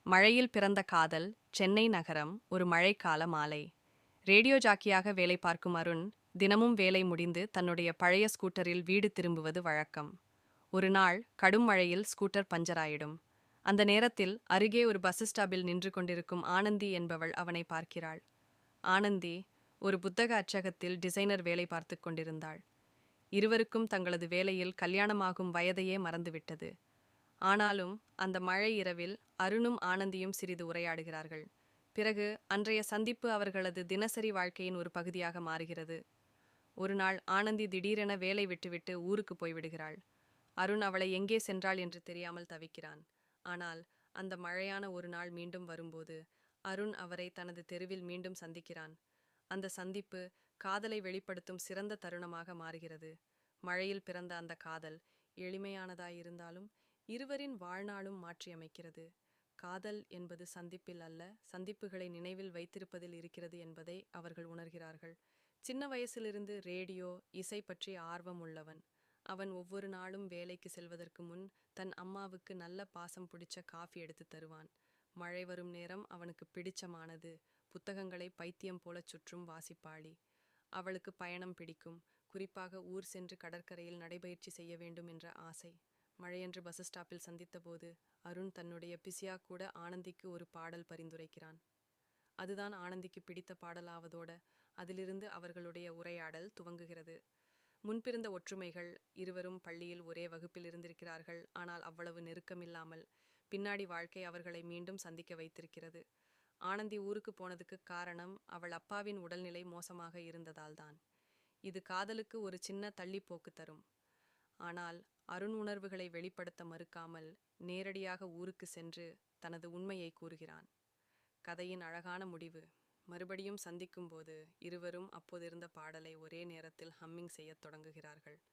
மழையில் பிறந்த காதல். சென்னை நகரம். ஒரு மழைக்கால மாலை. ரேடியோ ஜாக்கியாக வேலை பார்க்கும் அருண் தினமும் வேலை முடிந்து தன்னுடைய பழைய ஸ்கூட்டரில் வீடு திரும்புவது வழக்கம். ஒரு நாள் கடும் மழையில் ஸ்கூட்டர் பஞ்சராயிடும். அந்த நேரத்தில் அருகே ஒரு பஸ் ஸ்டாப்பில் நின்று கொண்டிருக்கும் ஆனந்தி என்பவள் அவனை பார்க்கிறாள். ஆனந்தி ஒரு புத்தக அச்சகத்தில் டிசைனர் வேலை பார்த்து கொண்டிருந்தாள். இருவருக்கும் தங்களது வேலையில் கல்யாணமாகும் வயதையே மறந்துவிட்டது. ஆனாலும் அந்த மழை இரவில் அருணும் ஆனந்தியும் சிறிது உரையாடுகிறார்கள். பிறகு அன்றைய சந்திப்பு அவர்களது தினசரி வாழ்க்கையின் ஒரு பகுதியாக மாறுகிறது. ஒரு நாள் ஆனந்தி திடீரென வேலை விட்டுவிட்டு ஊருக்கு போய்விடுகிறாள். அருண் அவளை எங்கே சென்றாள் என்று தெரியாமல் தவிக்கிறான். ஆனால் அந்த மழையான ஒரு நாள் மீண்டும் வரும்போது அருண் அவரை தனது தெருவில் மீண்டும் சந்திக்கிறான். அந்த சந்திப்பு காதலை வெளிப்படுத்தும் சிறந்த தருணமாக மாறுகிறது. மழையில் பிறந்த அந்த காதல் எளிமையானதாயிருந்தாலும் இருவரின் வாழ்நாளும் மாற்றியமைக்கிறது. காதல் என்பது சந்திப்பில் அல்ல, சந்திப்புகளை நினைவில் வைத்திருப்பதில் இருக்கிறது என்பதை அவர்கள் உணர்கிறார்கள். சின்ன வயசிலிருந்து ரேடியோ, இசை பற்றி ஆர்வம் உள்ளவன். அவன் ஒவ்வொரு நாளும் வேலைக்கு செல்வதற்கு முன் தன் அம்மாவுக்கு நல்ல பாசம் பிடிச்ச காஃபி எடுத்து தருவான். மழை வரும் நேரம் அவனுக்கு பிடிச்சமானது. புத்தகங்களை பைத்தியம் போல சுற்றும் வாசிப்பாளி. அவளுக்கு பயணம் பிடிக்கும், குறிப்பாக ஊர் சென்று கடற்கரையில் நடைபயிற்சி செய்ய வேண்டும் என்ற ஆசை. மழையன்று பஸ் ஸ்டாப்பில் சந்தித்தபோது அருண் தன்னுடைய பிஸியா கூட ஆனந்திக்கு ஒரு பாடல் பரிந்துரைக்கிறான். அதுதான் ஆனந்திக்கு பிடித்த பாடலாவதோட அதிலிருந்து அவர்களுடைய உரையாடல் துவங்குகிறது. முன்பிருந்த ஒற்றுமைகள், இருவரும் பள்ளியில் ஒரே வகுப்பில் இருந்திருக்கிறார்கள், ஆனால் அவ்வளவு நெருக்கமில்லாமல். பின்னாடி வாழ்க்கை அவர்களை மீண்டும் சந்திக்க வைத்திருக்கிறது. ஆனந்தி ஊருக்கு போனதுக்கு காரணம் அவள் அப்பாவின் உடல்நிலை மோசமாக இருந்ததால்தான். இது காதலுக்கு ஒரு சின்ன தள்ளிப்போக்கு தரும். ஆனால் அருண் உணர்வுகளை வெளிப்படுத்த மறுக்காமல் நேரடியாக ஊருக்கு சென்று தனது உண்மையை கூறுகிறான். கதையின் அழகான முடிவு. மறுபடியும் சந்திக்கும்போது இருவரும் அப்போதிருந்த பாடலை ஒரே நேரத்தில் ஹம்மிங் செய்யத் தொடங்குகிறார்கள்.